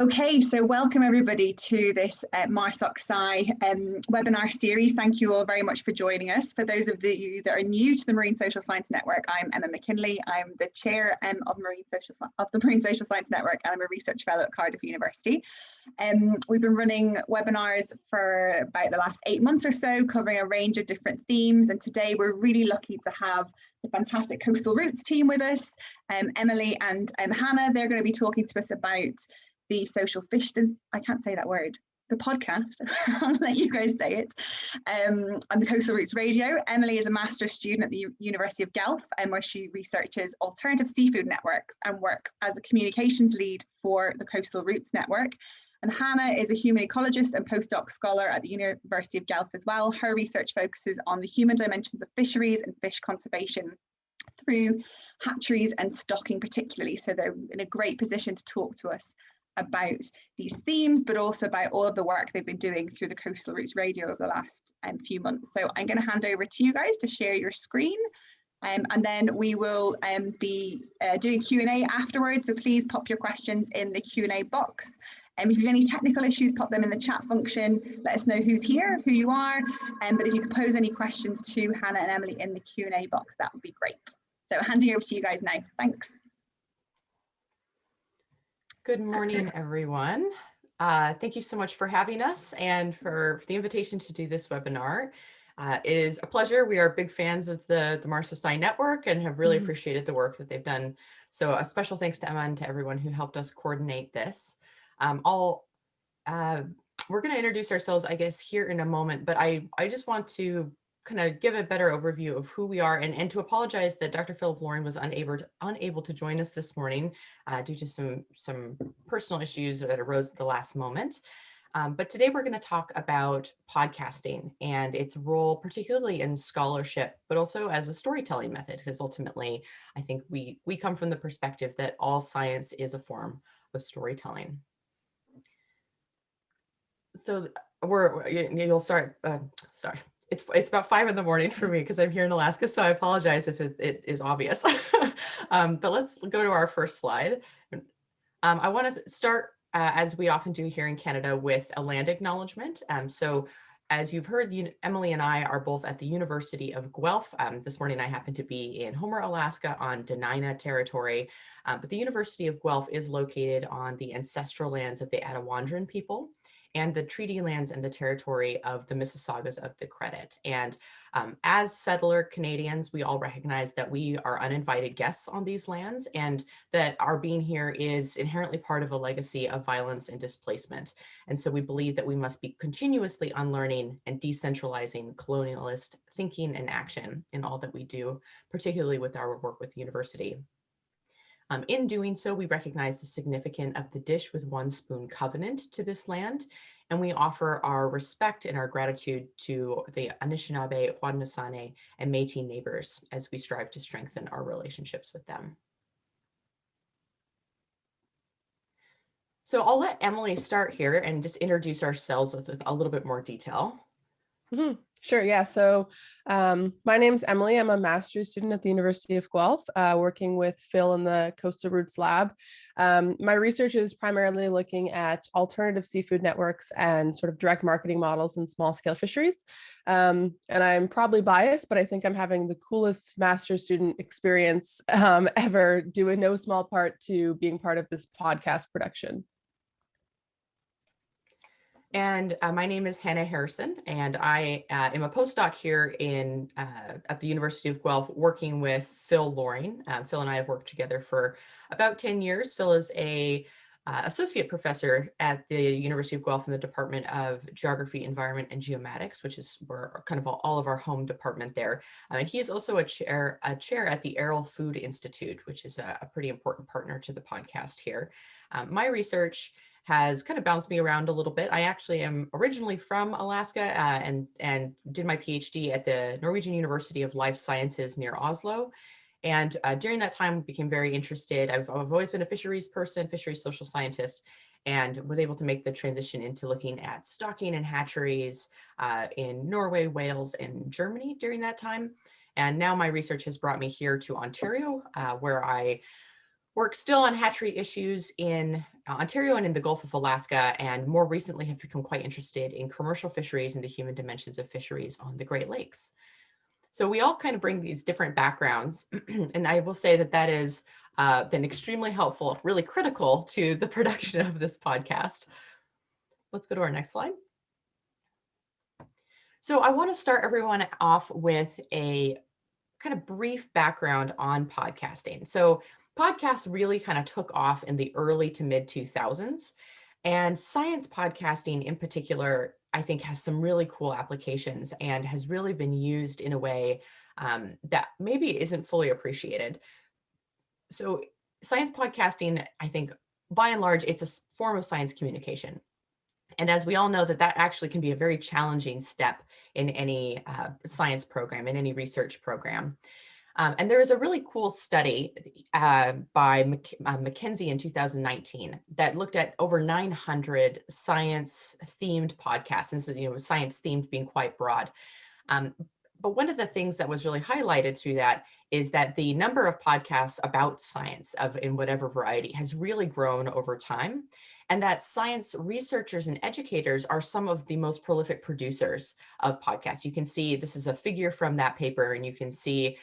Okay, so welcome everybody to this MarSocSci webinar series. Thank you all very much for joining us. For those of you that are new to the Marine Social Science Network, I'm Emma McKinley. I'm the chair of the Marine Social Science Network, and I'm a research fellow at Cardiff University. We've been running webinars for about the last 8 months or so, covering a range of different themes. And today we're really lucky to have the fantastic Coastal Routes team with us, Emily and Hannah. They're going to be talking to us about the social fish, I can't say that word, the podcast, I'll let you guys say it, and the Coastal Routes Radio. Emily is a master's student at the University of Guelph, where she researches alternative seafood networks and works as a communications lead for the Coastal Routes Network. And Hannah is a human ecologist and postdoc scholar at the University of Guelph as well. Her research focuses on the human dimensions of fisheries and fish conservation through hatcheries and stocking particularly. So they're in a great position to talk to us about these themes, but also about all of the work they've been doing through the Coastal Routes Radio over the last few months. So I'm going to hand over to you guys to share your screen, and then we will be doing Q&A afterwards. So please pop your questions in the Q&A box. If you have any technical issues, pop them in the chat function. Let us know who's here, who you are, but if you could pose any questions to Hannah and Emily in the Q&A box, that would be great. So handing over to you guys now. Thanks. Good morning, everyone. Thank you so much for having us and for the invitation to do this webinar. It is a pleasure. We are big fans of the MarSocSci network and have really appreciated the work that they've done. So a special thanks to Emma and to everyone who helped us coordinate this. We're going to introduce ourselves, I guess, here in a moment, but I just want to kind of give a better overview of who we are and to apologize that Dr. Philip Loring was unable to join us this morning due to some personal issues that arose at the last moment. But today we're going to talk about podcasting and its role, particularly in scholarship, but also as a storytelling method, because ultimately I think we come from the perspective that all science is a form of storytelling. So you'll start, sorry. It's about 5 in the morning for me because I'm here in Alaska, so I apologize if it is obvious. But let's go to our first slide. I want to start, as we often do here in Canada, with a land acknowledgement. So as you've heard, Emily and I are both at the University of Guelph. This morning I happen to be in Homer, Alaska on Dena'ina territory, but the University of Guelph is located on the ancestral lands of the Attawandaron people and the treaty lands and the territory of the Mississaugas of the Credit. And as settler Canadians, we all recognize that we are uninvited guests on these lands and that our being here is inherently part of a legacy of violence and displacement. And so we believe that we must be continuously unlearning and decentralizing colonialist thinking and action in all that we do, particularly with our work with the university. In doing so, we recognize the significance of the Dish with One Spoon covenant to this land, and we offer our respect and our gratitude to the Anishinaabe, Haudenosaunee, and Métis neighbors as we strive to strengthen our relationships with them. So I'll let Emily start here and just introduce ourselves with a little bit more detail. Sure, yeah. So my name's Emily. I'm a master's student at the University of Guelph, working with Phil in the Coastal Routes Lab. My research is primarily looking at alternative seafood networks and sort of direct marketing models in small scale fisheries. And I'm probably biased, but I think I'm having the coolest master's student experience ever, due in no small part to being part of this podcast production. And my name is Hannah Harrison, and I am a postdoc here at the University of Guelph working with Phil Loring. Phil and I have worked together for about 10 years. Phil is a associate professor at the University of Guelph in the Department of Geography, Environment, and Geomatics, which is where kind of all of our home department there. And he is also a chair at the Aral Food Institute, which is a pretty important partner to the podcast here. My research has kind of bounced me around a little bit. I actually am originally from Alaska and did my PhD at the Norwegian University of Life Sciences near Oslo. And during that time, I became very interested. I've always been a fisheries person, fisheries social scientist, and was able to make the transition into looking at stocking and hatcheries in Norway, Wales, and Germany during that time. And now my research has brought me here to Ontario, where I work still on hatchery issues in Ontario and in the Gulf of Alaska, and more recently have become quite interested in commercial fisheries and the human dimensions of fisheries on the Great Lakes. So we all kind of bring these different backgrounds, and I will say that that has been extremely helpful, really critical to the production of this podcast. Let's go to our next slide. So I want to start everyone off with a kind of brief background on podcasting. So podcasts really kind of took off in the early to mid 2000s, and science podcasting in particular, I think, has some really cool applications and has really been used in a way that maybe isn't fully appreciated. So science podcasting, I think, by and large, it's a form of science communication. And as we all know, that actually can be a very challenging step in any science program, in any research program. And there is a really cool study by McKinsey in 2019 that looked at over 900 science-themed podcasts, and so, science-themed being quite broad. But one of the things that was really highlighted through that is that the number of podcasts about science in whatever variety has really grown over time, and that science researchers and educators are some of the most prolific producers of podcasts. You can see this is a figure from that paper, and you can see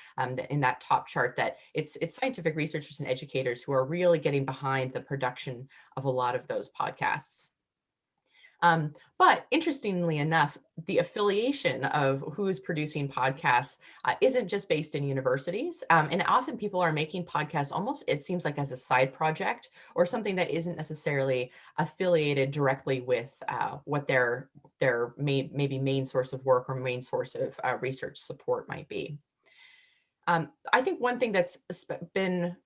in that top chart that it's scientific researchers and educators who are really getting behind the production of a lot of those podcasts. But interestingly enough, the affiliation of who's producing podcasts isn't just based in universities. And often people are making podcasts almost, it seems like, as a side project or something that isn't necessarily affiliated directly with what their maybe main source of work or main source of research support might be. I think one thing that's been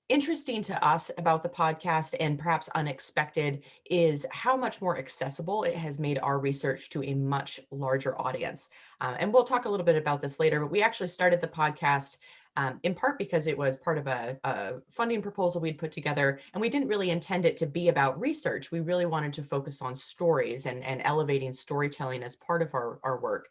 interesting to us about the podcast, and perhaps unexpected, is how much more accessible it has made our research to a much larger audience. And we'll talk a little bit about this later, but we actually started the podcast in part because it was part of a funding proposal we'd put together, and we didn't really intend it to be about research. We really wanted to focus on stories and elevating storytelling as part of our work.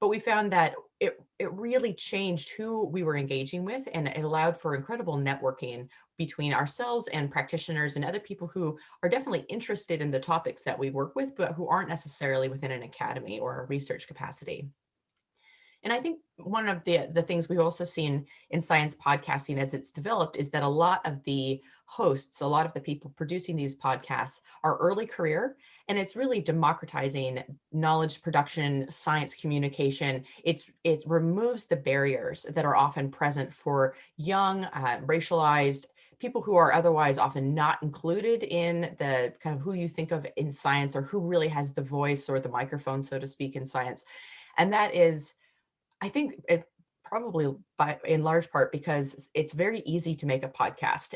But we found that it really changed who we were engaging with, and it allowed for incredible networking between ourselves and practitioners and other people who are definitely interested in the topics that we work with, but who aren't necessarily within an academy or a research capacity. And I think one of the things we've also seen in science podcasting as it's developed is that a lot of the hosts, a lot of the people producing these podcasts are early career, and it's really democratizing knowledge production, science communication. It removes the barriers that are often present for young, racialized people who are otherwise often not included in the kind of who you think of in science, or who really has the voice or the microphone, so to speak, in science. And that is, I think, probably in large part because it's very easy to make a podcast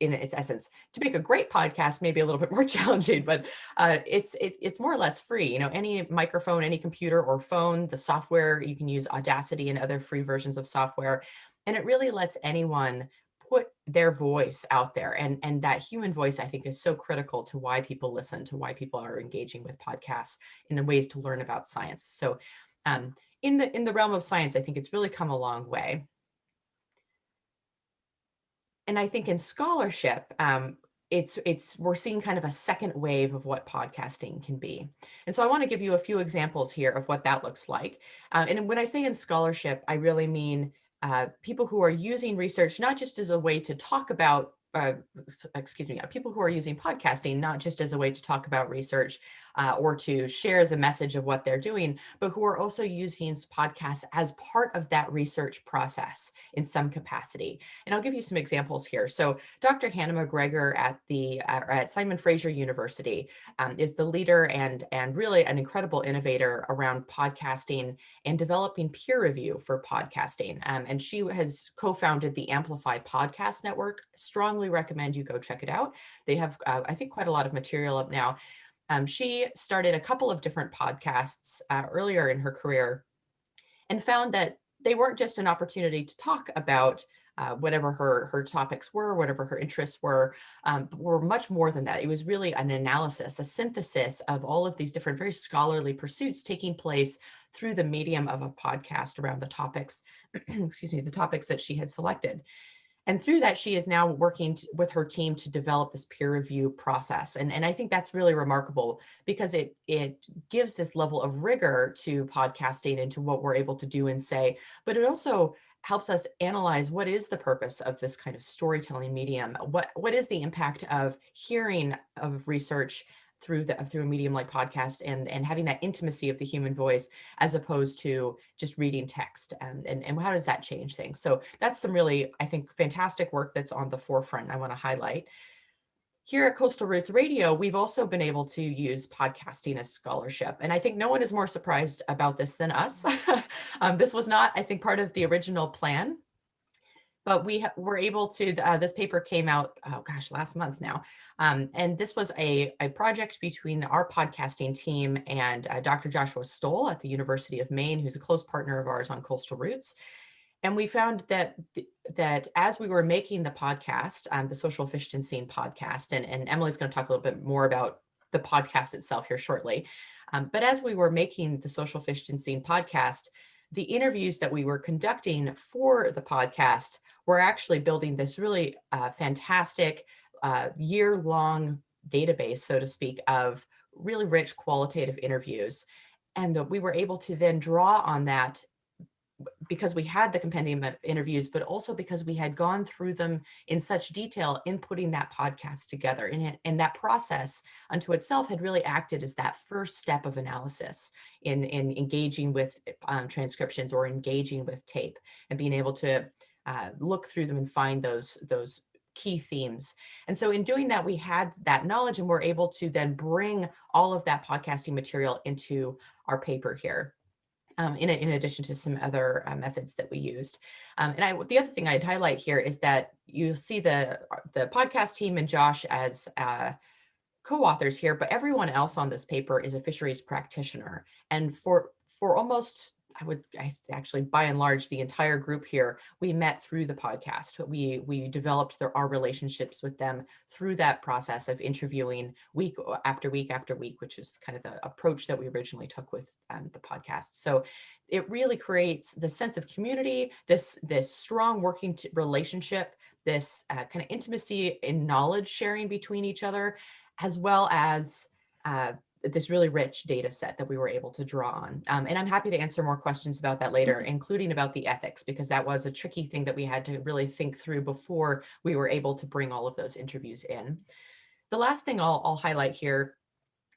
in its essence. To make a great podcast may be a little bit more challenging, but it's more or less free. Any microphone, any computer or phone, the software, you can use Audacity and other free versions of software, and it really lets anyone put their voice out there. And that human voice, I think, is so critical to why people listen, to why people are engaging with podcasts in ways to learn about science. So in the realm of science, I think it's really come a long way. And I think in scholarship, we're seeing kind of a second wave of what podcasting can be. And so I want to give you a few examples here of what that looks like. And when I say in scholarship, I really mean people who are using research not just as a way to talk about people who are using podcasting not just as a way to talk about research or to share the message of what they're doing, but who are also using podcasts as part of that research process in some capacity. And I'll give you some examples here. So Dr. Hannah McGregor at Simon Fraser University is the leader and really an incredible innovator around podcasting and developing peer review for podcasting. And she has co-founded the Amplify Podcast Network. Strongly recommend you go check it out. They have, I think, quite a lot of material up now. She started a couple of different podcasts earlier in her career and found that they weren't just an opportunity to talk about whatever her topics were, whatever her interests were much more than that. It was really an analysis, a synthesis of all of these different very scholarly pursuits taking place through the medium of a podcast around the topics, the topics that she had selected. And through that, she is now working with her team to develop this peer review process. And I think that's really remarkable because it gives this level of rigor to podcasting and to what we're able to do and say, but it also helps us analyze what is the purpose of this kind of storytelling medium. What is the impact of hearing of research through a medium like podcast and having that intimacy of the human voice as opposed to just reading text, and how does that change things? So that's some really, I think, fantastic work that's on the forefront I want to highlight. Here at Coastal Roots Radio, we've also been able to use podcasting as scholarship. And I think no one is more surprised about this than us. This was not, I think, part of the original plan, but we were able to, this paper came out, oh gosh, last month now. And this was a project between our podcasting team and Dr. Joshua Stoll at the University of Maine, who's a close partner of ours on Coastal Roots. And we found that as we were making the podcast, the Social FISHtancing podcast, and Emily's going to talk a little bit more about the podcast itself here shortly. But as we were making the Social FISHtancing podcast, the interviews that we were conducting for the podcast were actually building this really fantastic year-long database, so to speak, of really rich qualitative interviews. And we were able to then draw on that because we had the compendium of interviews, but also because we had gone through them in such detail in putting that podcast together. And that process unto itself had really acted as that first step of analysis in engaging with transcriptions or engaging with tape and being able to look through them and find those key themes. And so in doing that, we had that knowledge and we're able to then bring all of that podcasting material into our paper here. In addition to some other methods that we used. The other thing I'd highlight here is that you see the podcast team and Josh as co-authors here, but everyone else on this paper is a fisheries practitioner. And for almost, actually by and large, the entire group here, we met through the podcast. We developed our relationships with them through that process of interviewing week after week after week, which is kind of the approach that we originally took with the podcast. So it really creates the sense of community, this strong working relationship, this kind of intimacy in knowledge sharing between each other, as well as this really rich data set that we were able to draw on. And I'm happy to answer more questions about that later, including about the ethics, because that was a tricky thing that we had to really think through before we were able to bring all of those interviews in. The last thing I'll highlight here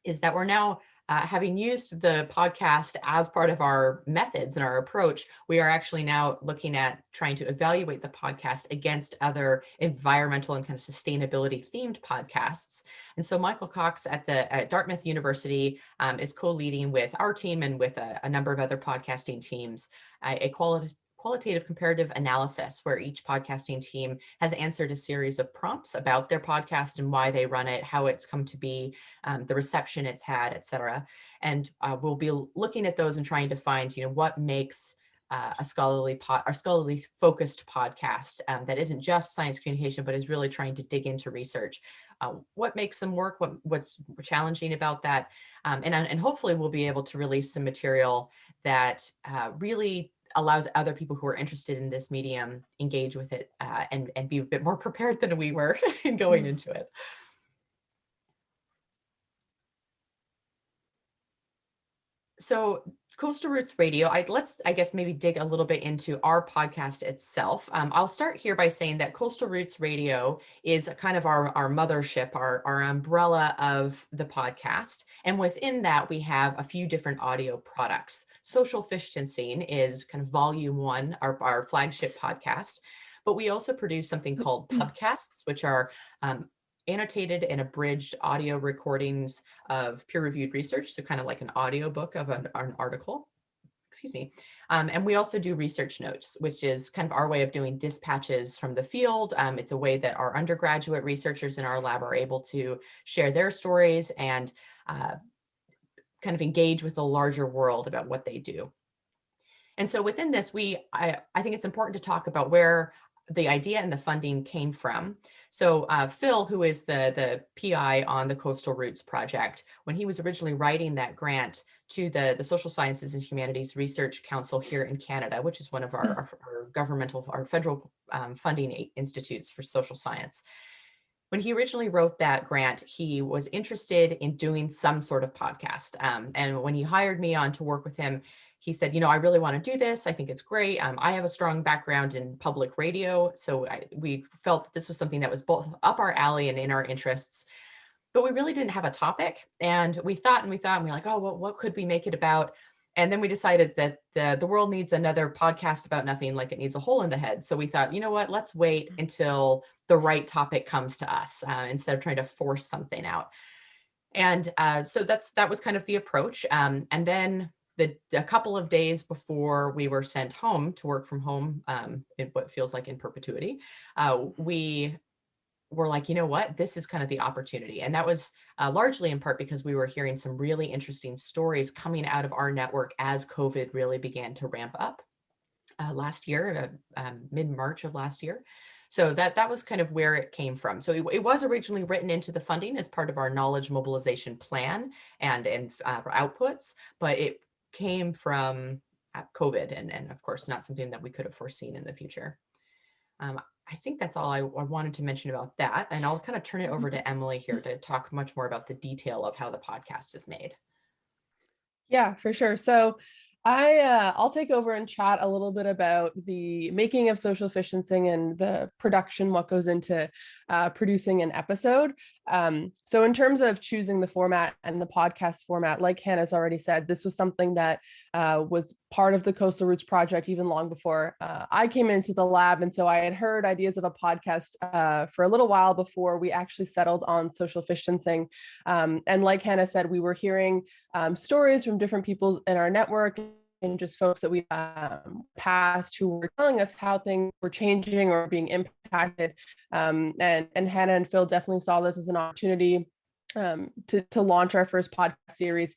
is that we're now, having used the podcast as part of our methods and our approach, we are actually now looking at trying to evaluate the podcast against other environmental and kind of sustainability themed podcasts. And so Michael Cox at Dartmouth University is co-leading with our team and with a number of other podcasting teams, a qualitative comparative analysis where each podcasting team has answered a series of prompts about their podcast and why they run it, how it's come to be, the reception it's had, et cetera. And we'll be looking at those and trying to find, what makes a scholarly focused podcast that isn't just science communication, but is really trying to dig into research. What makes them work? What's challenging about that? And hopefully we'll be able to release some material that really allows other people who are interested in this medium engage with it and be a bit more prepared than we were in going into it. So Coastal Roots Radio, let's maybe dig a little bit into our podcast itself. I'll start here by saying that Coastal Roots Radio is kind of our mothership, our umbrella of the podcast. And within that, we have a few different audio products. Social FISHtancing is kind of volume 1, our flagship podcast. But we also produce something called pubcasts, which are annotated and abridged audio recordings of peer-reviewed research, so kind of like an audio book of an article, excuse me. And we also do research notes, which is kind of our way of doing dispatches from the field. It's a way that our undergraduate researchers in our lab are able to share their stories and kind of engage with the larger world about what they do. And so within this, I think it's important to talk about where the idea and the funding came from. So Phil, who is the PI on the Coastal Roots project, when he was originally writing that grant to the Social Sciences and Humanities Research Council here in Canada, which is one of our governmental, our federal funding institutes for social science. When he originally wrote that grant, he was interested in doing some sort of podcast. And when he hired me on to work with him, he said, I really want to do this. I think it's great. I have a strong background in public radio. So we felt that this was something that was both up our alley and in our interests. But we really didn't have a topic. And we thought, and we were like, oh, well, what could we make it about? And then we decided that the world needs another podcast about nothing, like it needs a hole in the head. So we thought, you know what, let's wait until the right topic comes to us instead of trying to force something out. And so that was kind of the approach. And then a couple of days before we were sent home to work from home, in what feels like in perpetuity, we were like, you know what, this is kind of the opportunity. And that was largely in part because we were hearing some really interesting stories coming out of our network as COVID really began to ramp up last year, mid-March of last year. So that was kind of where it came from. So it was originally written into the funding as part of our knowledge mobilization plan and outputs, but it came from COVID and of course not something that we could have foreseen in the future. I think that's all I wanted to mention about that. And I'll kind of turn it over to Emily here to talk much more about the detail of how the podcast is made. Yeah, for sure. So I'll take over and chat a little bit about the making of social FISHtancing and the production, what goes into producing an episode. So in terms of choosing the format and the podcast format, like Hannah's already said, this was something that was part of the Coastal Roots project even long before I came into the lab. And so I had heard ideas of a podcast for a little while before we actually settled on social FISHtancing. And like Hannah said, we were hearing stories from different people in our network and just folks that we passed who were telling us how things were changing or being impacted. And Hannah and Phil definitely saw this as an opportunity to launch our first podcast series.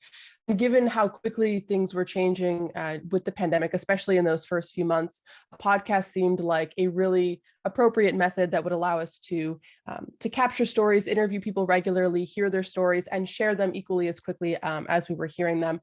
And given how quickly things were changing with the pandemic, especially in those first few months, a podcast seemed like a really appropriate method that would allow us to capture stories, interview people regularly, hear their stories, and share them equally as quickly as we were hearing them.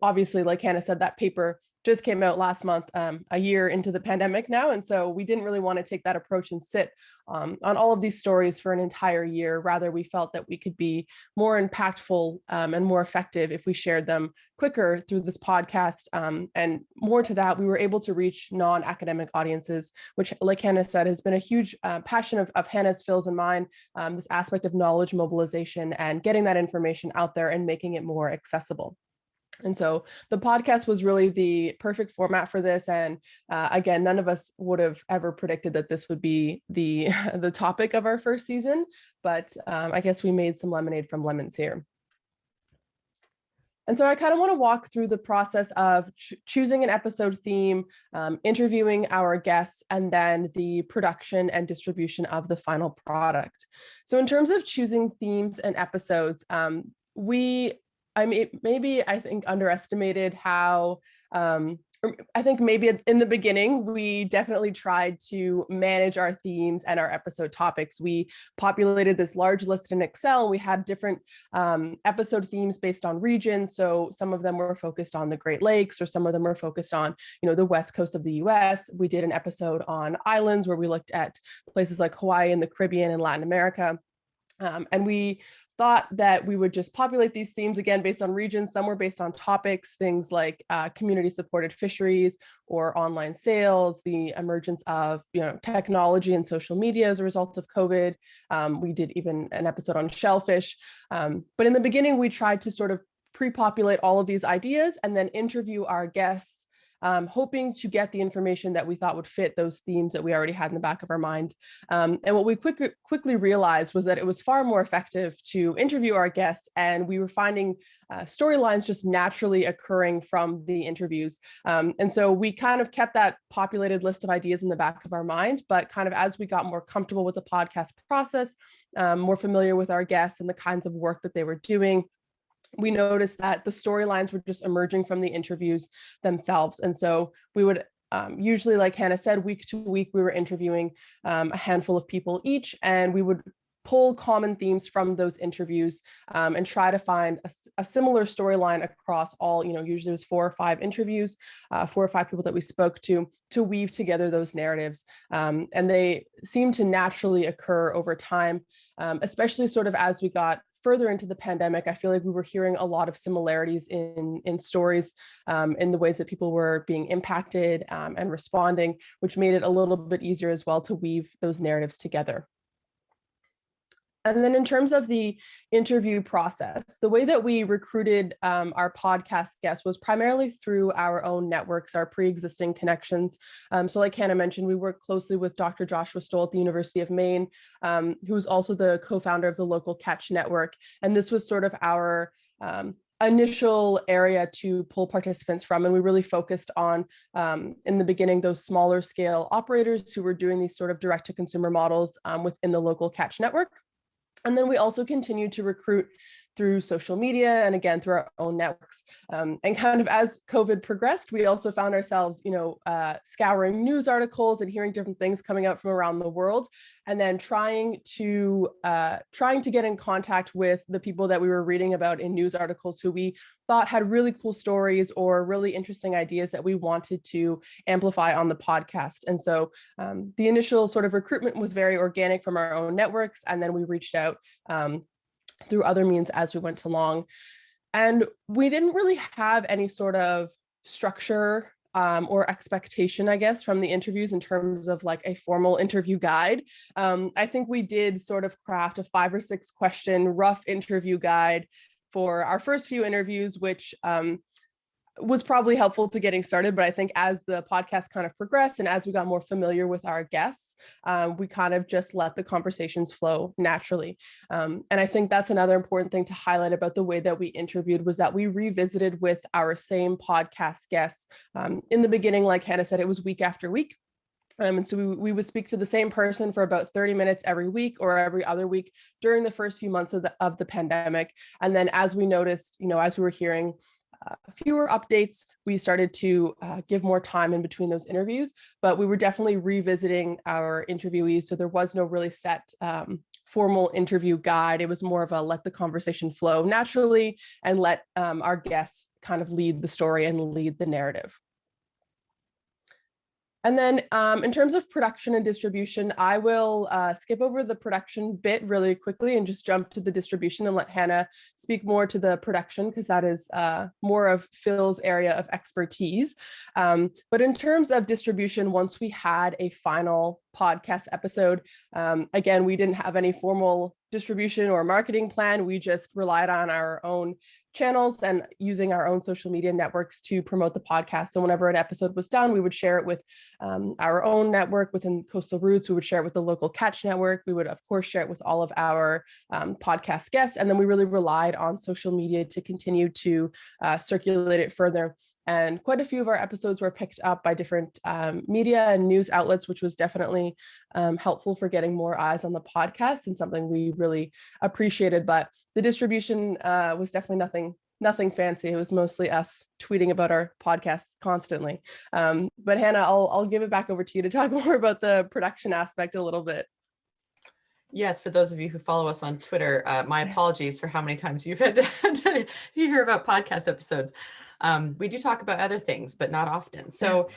Obviously, like Hannah said, that paper just came out last month, a year into the pandemic now. And so we didn't really want to take that approach and sit on all of these stories for an entire year. Rather, we felt that we could be more impactful and more effective if we shared them quicker through this podcast. And more to that, we were able to reach non-academic audiences, which, like Hannah said, has been a huge passion of Hannah's, Phil's, and mine, this aspect of knowledge mobilization and getting that information out there and making it more accessible. And so the podcast was really the perfect format for this. And again, none of us would have ever predicted that this would be the topic of our first season, but I guess we made some lemonade from lemons here. And so I kind of want to walk through the process of choosing an episode theme, interviewing our guests, and then the production and distribution of the final product. So in terms of choosing themes and episodes, I think underestimated how, I think maybe in the beginning, we definitely tried to manage our themes and our episode topics. We populated this large list in Excel. We had different episode themes based on region. So some of them were focused on the Great Lakes, or some of them were focused on, the West Coast of the US. We did an episode on islands where we looked at places like Hawaii and the Caribbean and Latin America. And we thought that we would just populate these themes again based on regions. Some were based on topics, things like community supported fisheries or online sales, the emergence of technology and social media as a result of COVID. We did even an episode on shellfish. But in the beginning, we tried to sort of pre-populate all of these ideas and then interview our guests, hoping to get the information that we thought would fit those themes that we already had in the back of our mind. And what we quickly realized was that it was far more effective to interview our guests, and we were finding storylines just naturally occurring from the interviews. And so we kind of kept that populated list of ideas in the back of our mind, but kind of as we got more comfortable with the podcast process, more familiar with our guests and the kinds of work that they were doing, we noticed that the storylines were just emerging from the interviews themselves. And so we would usually, like Hannah said, week to week, we were interviewing a handful of people each, and we would pull common themes from those interviews and try to find a similar storyline across all, usually it was 4 or 5 interviews, 4 or 5 people that we spoke to weave together those narratives. And they seem to naturally occur over time, especially sort of as we got further into the pandemic. I feel like we were hearing a lot of similarities in stories, in the ways that people were being impacted and responding, which made it a little bit easier as well to weave those narratives together. And then in terms of the interview process, the way that we recruited our podcast guests was primarily through our own networks, our pre-existing connections. So like Hannah mentioned, we work closely with Dr. Joshua Stoll at the University of Maine, who's also the co-founder of the Local Catch Network. And this was sort of our initial area to pull participants from. And we really focused on, in the beginning, those smaller scale operators who were doing these sort of direct to consumer models within the Local Catch Network. And then we also continue to recruit through social media and again, through our own networks. And kind of as COVID progressed, we also found ourselves, scouring news articles and hearing different things coming out from around the world, and then trying to get in contact with the people that we were reading about in news articles who we thought had really cool stories or really interesting ideas that we wanted to amplify on the podcast. And so the initial sort of recruitment was very organic from our own networks, and then we reached out through other means as we went along. And we didn't really have any sort of structure or expectation, I guess, from the interviews in terms of like a formal interview guide. I think we did sort of craft a 5 or 6 question rough interview guide for our first few interviews, which was probably helpful to getting started. But I think as the podcast kind of progressed and as we got more familiar with our guests, we kind of just let the conversations flow naturally. And I think that's another important thing to highlight about the way that we interviewed, was that we revisited with our same podcast guests. In the beginning, like Hannah said, it was week after week. And so we would speak to the same person for about 30 minutes every week or every other week during the first few months of the pandemic. And then as we noticed, as we were hearing fewer updates, we started to give more time in between those interviews, but we were definitely revisiting our interviewees. So there was no really set formal interview guide. It was more of a let the conversation flow naturally and let our guests kind of lead the story and lead the narrative. And then in terms of production and distribution, I will skip over the production bit really quickly and just jump to the distribution and let Hannah speak more to the production, because that is more of Phil's area of expertise. But in terms of distribution, once we had a final podcast episode, again, we didn't have any formal distribution or marketing plan. We just relied on our own channels and using our own social media networks to promote the podcast. So whenever an episode was done, we would share it with our own network within Coastal Roots. We would share it with the Local Catch Network. We would, of course, share it with all of our podcast guests. And then we really relied on social media to continue to circulate it further. And quite a few of our episodes were picked up by different media and news outlets, which was definitely helpful for getting more eyes on the podcast and something we really appreciated. But the distribution was definitely nothing fancy. It was mostly us tweeting about our podcasts constantly. But Hannah, I'll give it back over to you to talk more about the production aspect a little bit. Yes, for those of you who follow us on Twitter, my apologies for how many times you've had to hear about podcast episodes. We do talk about other things, but not often. So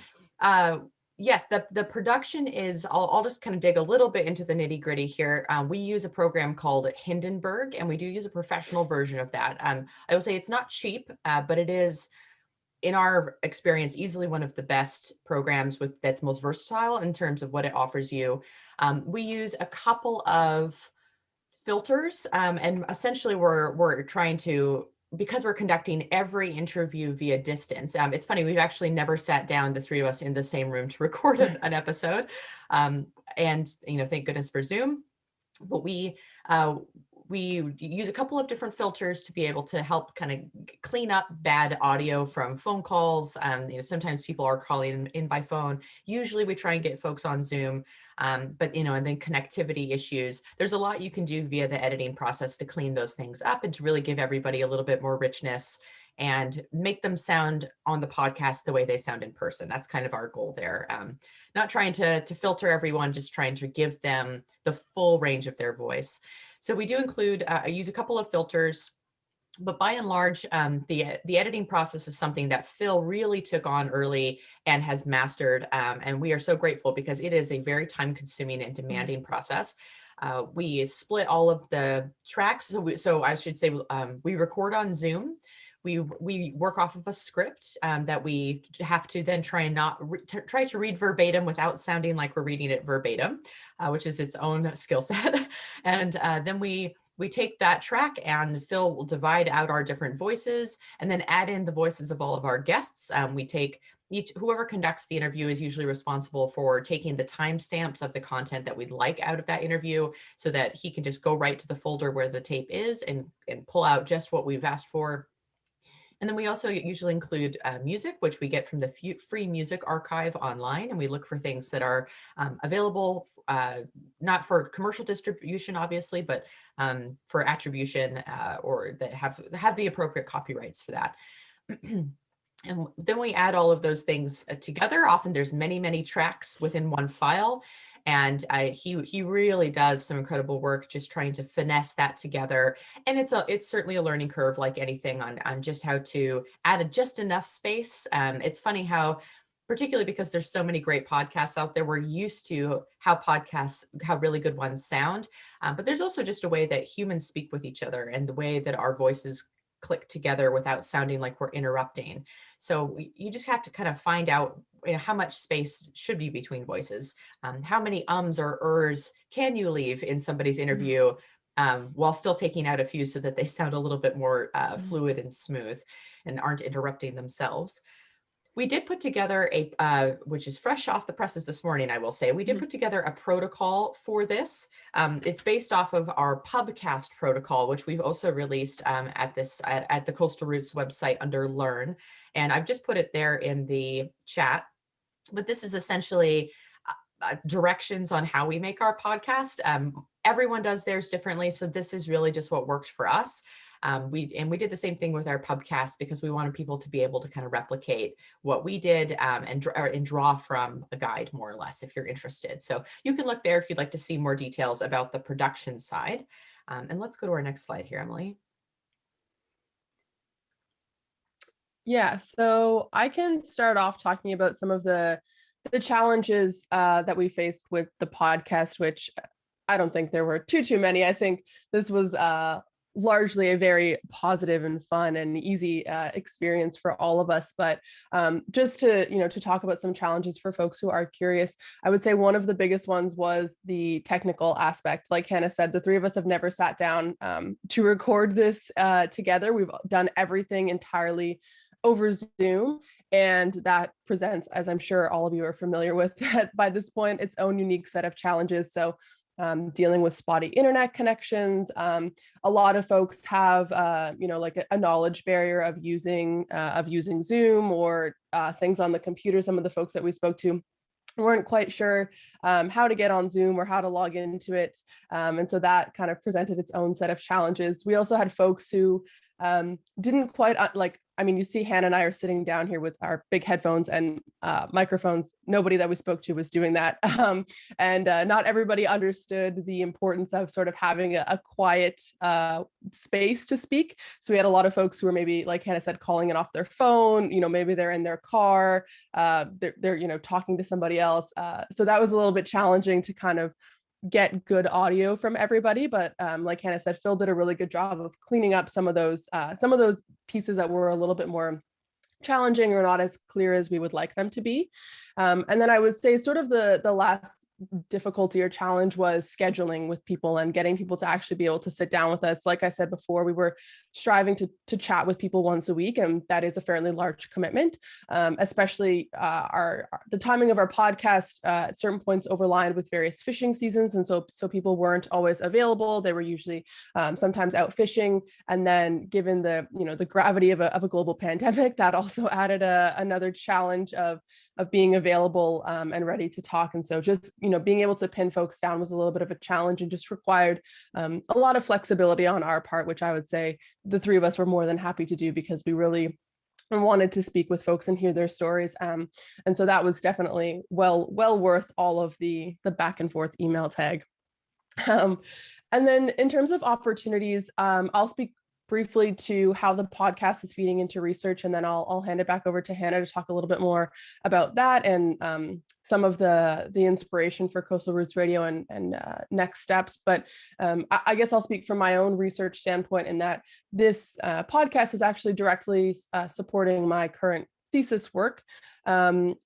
yes, the production is, I'll just kind of dig a little bit into the nitty gritty here. We use a program called Hindenburg, and we do use a professional version of that. I will say it's not cheap, but it is, in our experience, easily one of the best programs that's most versatile in terms of what it offers you. We use a couple of filters, and essentially we're trying to, because we're conducting every interview via distance. It's funny, we've actually never sat down, the 3 of us, in the same room to record an episode. And thank goodness for Zoom. But we use a couple of different filters to be able to help kind of clean up bad audio from phone calls. Sometimes people are calling in by phone. Usually we try and get folks on Zoom, but and then connectivity issues. There's a lot you can do via the editing process to clean those things up and to really give everybody a little bit more richness and make them sound on the podcast the way they sound in person. That's kind of our goal there. not trying to filter everyone, just trying to give them the full range of their voice. So we do include, I use a couple of filters, but by and large, the editing process is something that Phil really took on early and has mastered. And we are so grateful because it is a very time-consuming and demanding process. We split all of the tracks. So I should say we record on Zoom. We work off of a script that we have to then try and try to read verbatim without sounding like we're reading it verbatim, which is its own skill set. And then we take that track and Phil will divide out our different voices and then add in the voices of all of our guests. We take whoever conducts the interview is usually responsible for taking the timestamps of the content that we'd like out of that interview so that he can just go right to the folder where the tape is and pull out just what we've asked for. And then we also usually include music, which we get from the free music archive online. And we look for things that are available, not for commercial distribution, obviously, but for attribution or that have the appropriate copyrights for that. And then we add all of those things together. Often there's many, many tracks within one file. And he really does some incredible work just trying to finesse that together. And it's certainly a learning curve like anything on just how to add just enough space. It's funny how, particularly because there's so many great podcasts out there, we're used to how really good ones sound. But there's also just a way that humans speak with each other and the way that our voices click together without sounding like we're interrupting. So you just have to kind of find out how much space should be between voices. How many ums or ers can you leave in somebody's interview while still taking out a few so that they sound a little bit more fluid and smooth and aren't interrupting themselves. We did put together which is fresh off the presses this morning, I will say, we did put together a protocol for this. It's based off of our Pubcast protocol, which we've also released at the Coastal Roots website under Learn. And I've just put it there in the chat. But this is essentially directions on how we make our podcast. Everyone does theirs differently. So this is really just what worked for us. We did the same thing with our Pubcast because we wanted people to be able to kind of replicate what we did and draw from a guide more or less if you're interested. So you can look there if you'd like to see more details about the production side. And let's go to our next slide here, Emily. Yeah, so I can start off talking about some of the challenges that we faced with the podcast, which I don't think there were too many. I think this was largely a very positive and fun and easy experience for all of us. But just to talk about some challenges for folks who are curious, I would say one of the biggest ones was the technical aspect. Like Hannah said, the three of us have never sat down to record this together. We've done everything entirely over Zoom. And that presents, as I'm sure all of you are familiar with by this point, its own unique set of challenges. So dealing with spotty internet connections. A lot of folks have, like a knowledge barrier of using Zoom or things on the computer. Some of the folks that we spoke to weren't quite sure how to get on Zoom or how to log into it. And so that kind of presented its own set of challenges. We also had folks who didn't quite you see Hannah and I are sitting down here with our big headphones and microphones. Nobody that we spoke to was doing that. And not everybody understood the importance of sort of having a quiet space to speak. So we had a lot of folks who were maybe, like Hannah said, calling it off their phone, maybe they're in their car, they're talking to somebody else. So that was a little bit challenging to kind of get good audio from everybody. But like Hannah said, Phil did a really good job of cleaning up some of those pieces that were a little bit more challenging or not as clear as we would like them to be. And then I would say sort of the last difficulty or challenge was scheduling with people and getting people to actually be able to sit down with us. Like I said before, we were striving to chat with people once a week, and that is a fairly large commitment, especially the timing of our podcast at certain points overlined with various fishing seasons, and so people weren't always available. They were usually sometimes out fishing, and then given the gravity of a global pandemic, that also added another challenge of being available and ready to talk. And so just, being able to pin folks down was a little bit of a challenge and just required a lot of flexibility on our part, which I would say the three of us were more than happy to do because we really and wanted to speak with folks and hear their stories. And so that was definitely well worth all of the back and forth email tag. And then in terms of opportunities, I'll speak briefly to how the podcast is feeding into research, and then I'll hand it back over to Hannah to talk a little bit more about that and some of the inspiration for Coastal Roots Radio and next steps. But I guess I'll speak from my own research standpoint in that this podcast is actually directly supporting my current thesis work,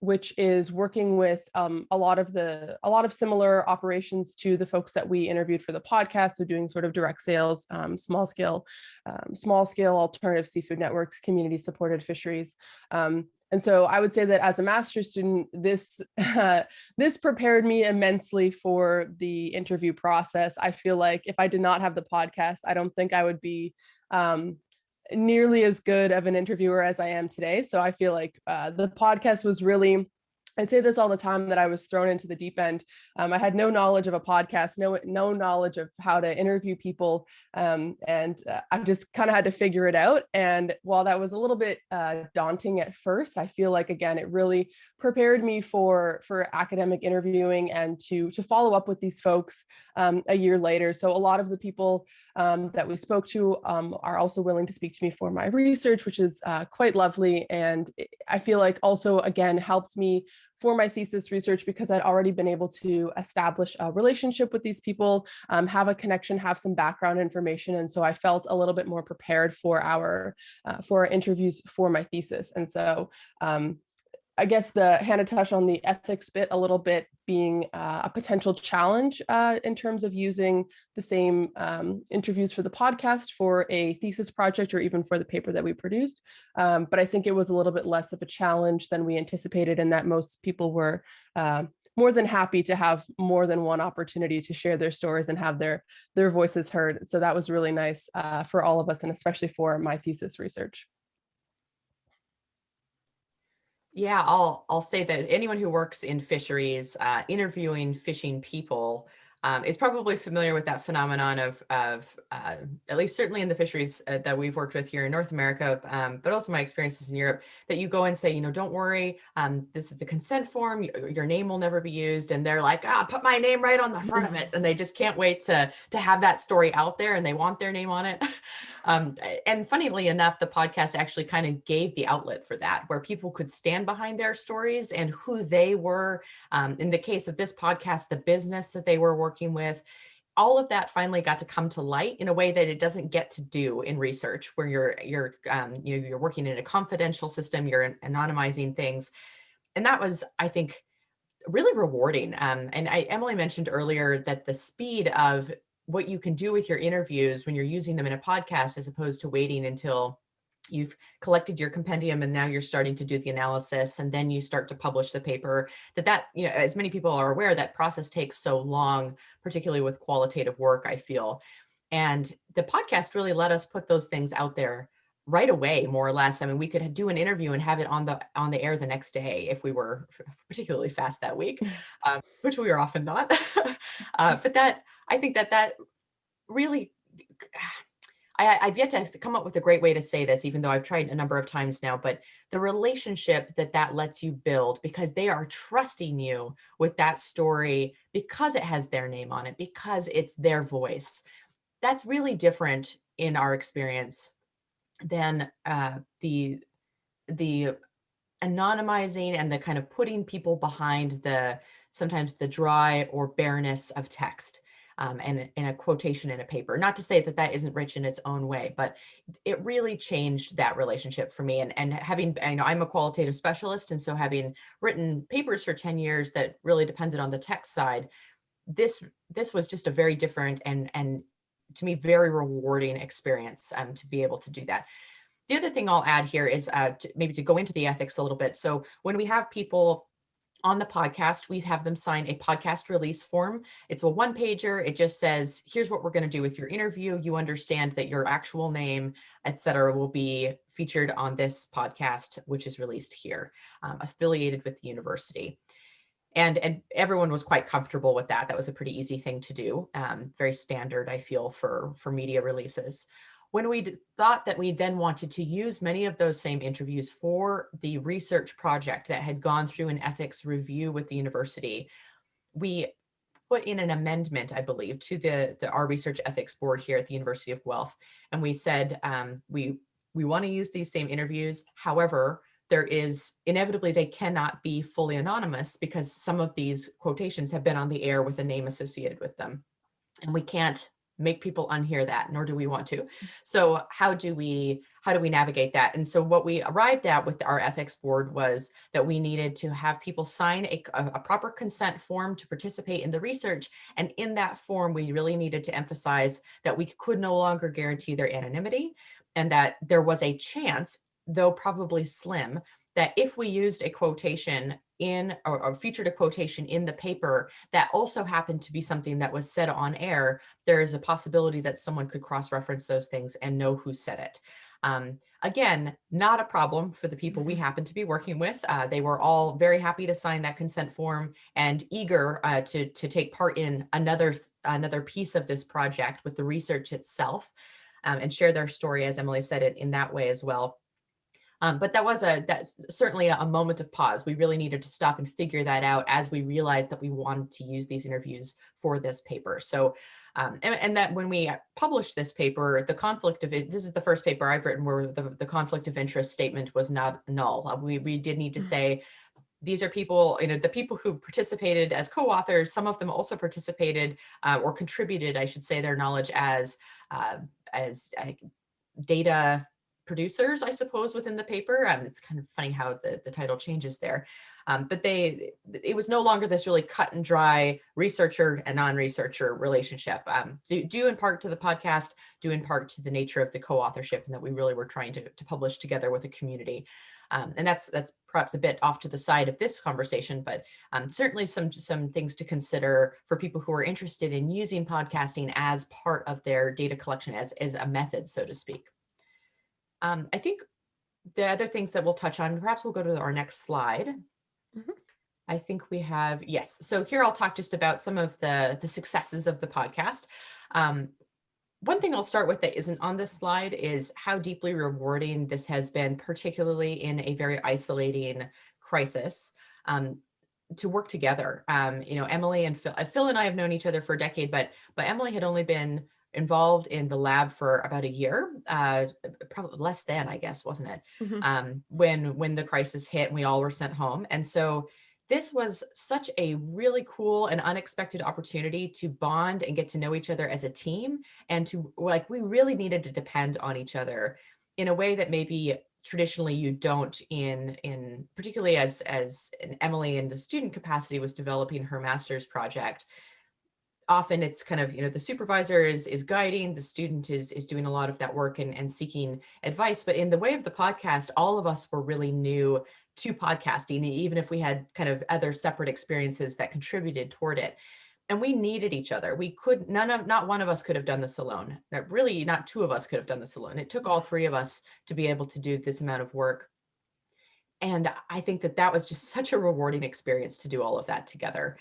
which is working with a lot of similar operations to the folks that we interviewed for the podcast. So doing sort of direct sales, small scale alternative seafood networks, community supported fisheries. And so I would say that as a master's student, this prepared me immensely for the interview process. I feel like if I did not have the podcast, I don't think I would be nearly as good of an interviewer as I am today. So I feel like the podcast was really, I say this all the time, that I was thrown into the deep end. I had no knowledge of a podcast, no knowledge of how to interview people. And I just kind of had to figure it out. And while that was a little bit daunting at first, I feel like, again, it really prepared me for academic interviewing and to follow up with these folks a year later. So a lot of the people that we spoke to are also willing to speak to me for my research, which is quite lovely. And I feel like also, again, helped me for my thesis research because I'd already been able to establish a relationship with these people, have a connection, have some background information. And so I felt a little bit more prepared for our interviews for my thesis. And so I guess Hannah touched on the ethics bit a little bit being a potential challenge in terms of using the same interviews for the podcast for a thesis project or even for the paper that we produced. But I think it was a little bit less of a challenge than we anticipated, in that most people were more than happy to have more than one opportunity to share their stories and have their voices heard. So that was really nice for all of us, and especially for my thesis research. Yeah, I'll say that anyone who works in fisheries, interviewing fishing people, is probably familiar with that phenomenon of at least certainly in the fisheries that we've worked with here in North America, but also my experiences in Europe, that you go and say, don't worry, this is the consent form, your name will never be used. And they're like, put my name right on the front of it. And they just can't wait to have that story out there, and they want their name on it. And funnily enough, the podcast actually kind of gave the outlet for that, where people could stand behind their stories and who they were. In the case of this podcast, the business that they were working with, all of that finally got to come to light in a way that it doesn't get to do in research, where you're working in a confidential system, you're anonymizing things. And that was, I think, really rewarding. And Emily mentioned earlier that the speed of what you can do with your interviews when you're using them in a podcast, as opposed to waiting until you've collected your compendium and now you're starting to do the analysis and then you start to publish the paper, that as many people are aware, that process takes so long, particularly with qualitative work, I feel. And the podcast really let us put those things out there right away, more or less. I mean, we could do an interview and have it on the air the next day if we were particularly fast that week, which we are often not. But that, I think that really, I've yet to come up with a great way to say this, even though I've tried a number of times now, but the relationship that lets you build, because they are trusting you with that story because it has their name on it, because it's their voice. That's really different in our experience than the anonymizing and the kind of putting people behind sometimes the dry or bareness of text. And in a quotation in a paper. Not to say that isn't rich in its own way, but it really changed that relationship for me. And having, I'm a qualitative specialist, and so having written papers for 10 years that really depended on the text side, this was just a very different and to me very rewarding experience to be able to do that. The other thing I'll add here is maybe to go into the ethics a little bit. So when we have people on the podcast, we have them sign a podcast release form. It's a one-pager. It just says, here's what we're going to do with your interview. You understand that your actual name, et cetera, will be featured on this podcast, which is released here, affiliated with the university. And everyone was quite comfortable with that. That was a pretty easy thing to do. Very standard, I feel, for media releases. When we thought that we then wanted to use many of those same interviews for the research project that had gone through an ethics review with the university, we put in an amendment, I believe, to our research ethics board here at the University of Guelph. And we said, we want to use these same interviews. However, there is inevitably, they cannot be fully anonymous because some of these quotations have been on the air with a name associated with them. And we can't make people unhear that, nor do we want to. So how do we navigate that? And so what we arrived at with our ethics board was that we needed to have people sign a proper consent form to participate in the research. And in that form, we really needed to emphasize that we could no longer guarantee their anonymity, and that there was a chance, though probably slim, that if we used a quotation in or featured a quotation in the paper that also happened to be something that was said on air, there is a possibility that someone could cross-reference those things and know who said it. Again, not a problem for the people we happen to be working with. They were all very happy to sign that consent form and eager to take part in another piece of this project with the research itself, and share their story, as Emily said, it in that way as well. But that's certainly a moment of pause. We really needed to stop and figure that out as we realized that we wanted to use these interviews for this paper. So, and that when we published this paper, the conflict of it, this is the first paper I've written where the conflict of interest statement was not null. We did need to say, these are people, the people who participated as co-authors, some of them also participated or contributed, I should say, their knowledge as data producers, I suppose, within the paper. It's kind of funny how the title changes there. But it was no longer this really cut and dry researcher and non-researcher relationship, due in part to the podcast, due in part to the nature of the co-authorship, and that we really were trying to publish together with a community. And that's perhaps a bit off to the side of this conversation, but certainly some things to consider for people who are interested in using podcasting as part of their data collection, as a method, so to speak. I think the other things that we'll touch on, perhaps we'll go to our next slide. Mm-hmm. I think we have, yes. So here I'll talk just about some of the successes of the podcast. One thing I'll start with that isn't on this slide is how deeply rewarding this has been, particularly in a very isolating crisis, to work together. Emily and Phil and I have known each other for a decade, but Emily had only been involved in the lab for about a year, probably less than, I guess, wasn't it? Mm-hmm. When the crisis hit and we all were sent home. And so this was such a really cool and unexpected opportunity to bond and get to know each other as a team, and to, we really needed to depend on each other in a way that maybe traditionally you don't, in particularly as Emily in the student capacity was developing her master's project. Often it's kind of, the supervisor is guiding, the student is doing a lot of that work and seeking advice. But in the way of the podcast, all of us were really new to podcasting, even if we had kind of other separate experiences that contributed toward it. And we needed each other. We could, not one of us could have done this alone. Really, not two of us could have done this alone. It took all three of us to be able to do this amount of work. And I think that was just such a rewarding experience to do all of that together.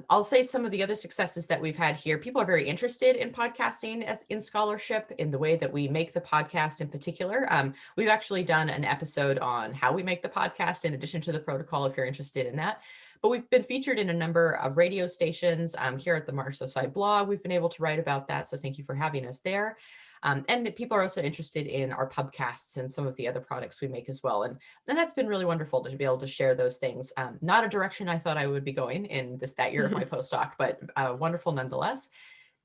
I'll say some of the other successes that we've had here. People are very interested in podcasting as in scholarship, in the way that we make the podcast in particular. We've actually done an episode on how we make the podcast in addition to the protocol, if you're interested in that. But we've been featured in a number of radio stations here at the MarSocSci blog. We've been able to write about that. So thank you for having us there. And people are also interested in our pubcasts and some of the other products we make as well. And that's been really wonderful to be able to share those things. Not a direction I thought I would be going in that year of my postdoc, but wonderful nonetheless.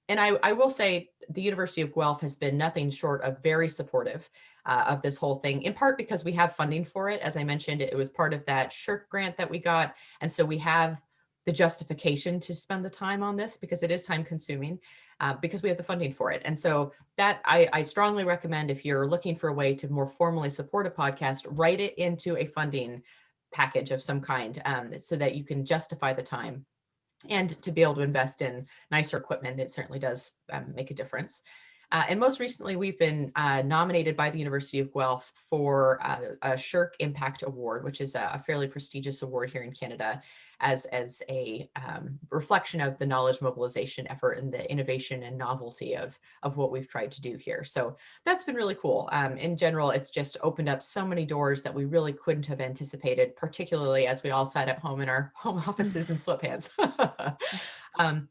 And I will say the University of Guelph has been nothing short of very supportive of this whole thing, in part because we have funding for it. As I mentioned, it was part of that SHRC grant that we got. And so we have the justification to spend the time on this, because it is time consuming. Because we have the funding for it. And so that I strongly recommend, if you're looking for a way to more formally support a podcast, write it into a funding package of some kind, so that you can justify the time. And to be able to invest in nicer equipment, it certainly does make a difference. And most recently, we've been nominated by the University of Guelph for a SHRC Impact Award, which is a fairly prestigious award here in Canada. as a reflection of the knowledge mobilization effort and the innovation and novelty of what we've tried to do here. So that's been really cool. In general, it's just opened up so many doors that we really couldn't have anticipated, particularly as we all sat at home in our home offices in sweatpants. And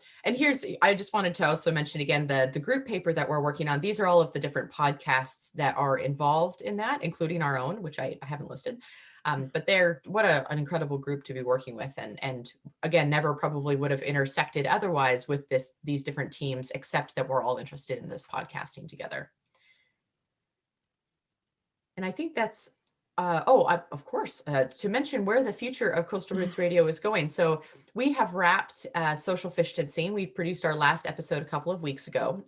I just wanted to also mention again, the group paper that we're working on. These are all of the different podcasts that are involved in that, including our own, which I haven't listed. But what an incredible group to be working with. And again, never probably would have intersected otherwise with these different teams, except that we're all interested in this podcasting together. And I think that's, of course, to mention where the future of Coastal Roots Radio is going. So we have wrapped social FISHtancing. We produced our last episode a couple of weeks ago.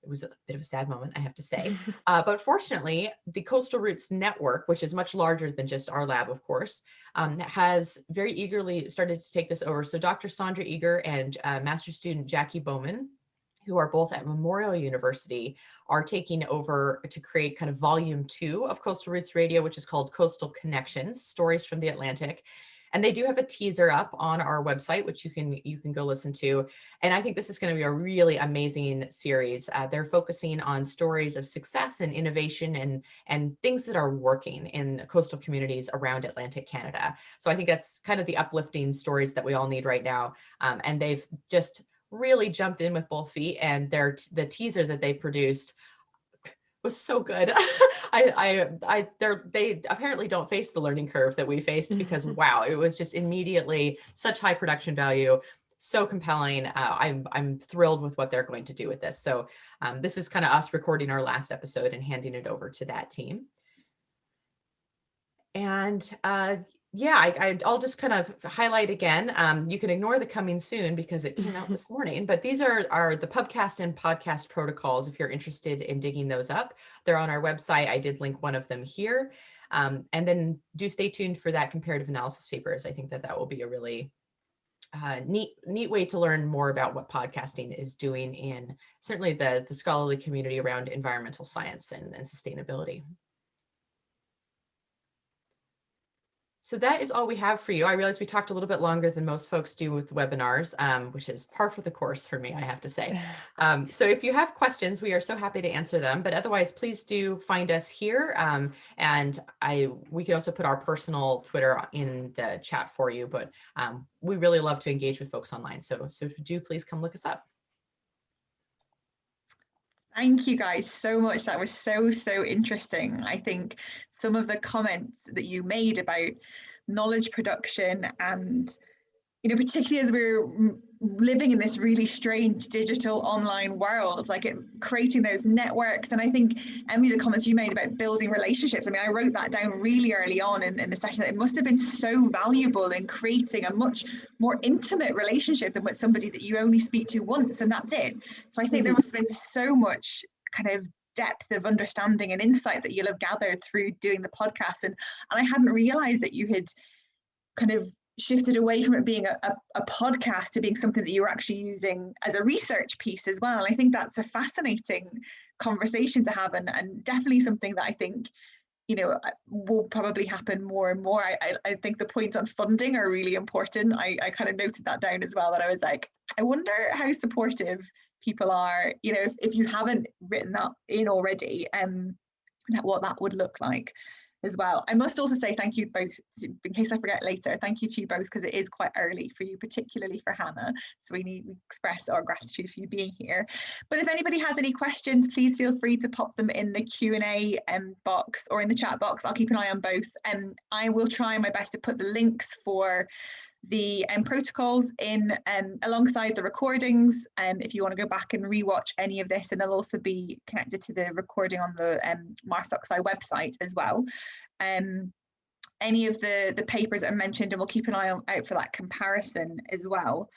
It was a bit of a sad moment, I have to say. But fortunately, the Coastal Roots Network, which is much larger than just our lab, of course, has very eagerly started to take this over. So Dr. Sandra Eager and master's student Jackie Bowman, who are both at Memorial University, are taking over to create kind of volume 2 of Coastal Roots Radio, which is called Coastal Connections, Stories from the Atlantic. And they do have a teaser up on our website, which you can go listen to. And I think this is going to be a really amazing series. They're focusing on stories of success and innovation and things that are working in coastal communities around Atlantic Canada. So I think that's kind of the uplifting stories that we all need right now. And they've just really jumped in with both feet, and the teaser that they produced was so good. They apparently don't face the learning curve that we faced, because wow, it was just immediately such high production value, so compelling. I'm thrilled with what they're going to do with this. So this is kind of us recording our last episode and handing it over to that team. And I'll just kind of highlight again. You can ignore the coming soon because it came out this morning, but these are the pubcast and podcast protocols. If you're interested in digging those up, they're on our website. I did link one of them here. And then do stay tuned for that comparative analysis papers. I think that will be a really neat way to learn more about what podcasting is doing in certainly the scholarly community around environmental science and sustainability. So that is all we have for you. I realize we talked a little bit longer than most folks do with webinars, which is par for the course for me, I have to say. So if you have questions, we are so happy to answer them. But otherwise, please do find us here. And we can also put our personal Twitter in the chat for you. But we really love to engage with folks online. So do please come look us up. Thank you guys so much. That was so interesting. I think some of the comments that you made about knowledge production and, particularly as we're living in this really strange digital online world, like creating those networks. And I think, Emily, the comments you made about building relationships, I wrote that down really early on in the session, that it must have been so valuable in creating a much more intimate relationship than with somebody that you only speak to once and that's it. So I think there must have been so much kind of depth of understanding and insight that you'll have gathered through doing the podcast. And I hadn't realized that you had kind of shifted away from it being a podcast to being something that you were actually using as a research piece as well. I think that's a fascinating conversation to have, and definitely something that I think will probably happen more and more. I think the points on funding are really important. I kind of noted that down as well, that I was like, I wonder how supportive people are, if you haven't written that in already, what that would look like as well. I must also say thank you both, in case I forget later, thank you to you both, because it is quite early for you, particularly for Hannah. So we express our gratitude for you being here. But if anybody has any questions, please feel free to pop them in the Q&A box or in the chat box. I'll keep an eye on both. I will try my best to put the links for the protocols in alongside the recordings, if you want to go back and rewatch any of this, and they'll also be connected to the recording on the MarSocSci website as well. Any of the papers that I mentioned, and we'll keep an eye out for that comparison as well.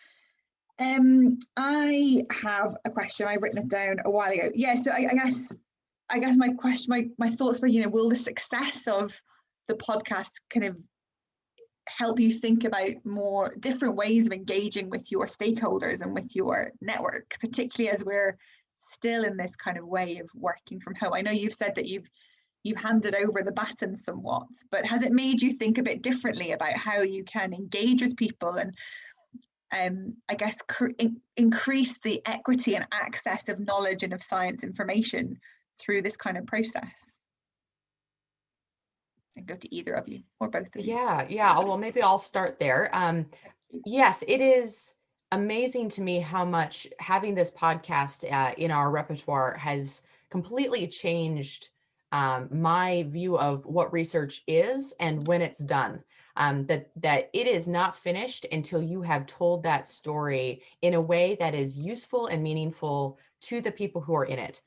I have a question. I've written it down a while ago. Yeah, so I guess my question, my thoughts were, will the success of the podcast kind of help you think about more different ways of engaging with your stakeholders and with your network, particularly as we're still in this kind of way of working from home? I know you've said that you've you've handed over the baton somewhat, but has it made you think a bit differently about how you can engage with people and I guess increase the equity and access of knowledge and of science information through this kind of process? I can go to either of you or both of you. Yeah. Well, maybe I'll start there. Yes, it is amazing to me how much having this podcast in our repertoire has completely changed my view of what research is and when it's done. That it is not finished until you have told that story in a way that is useful and meaningful to the people who are in it.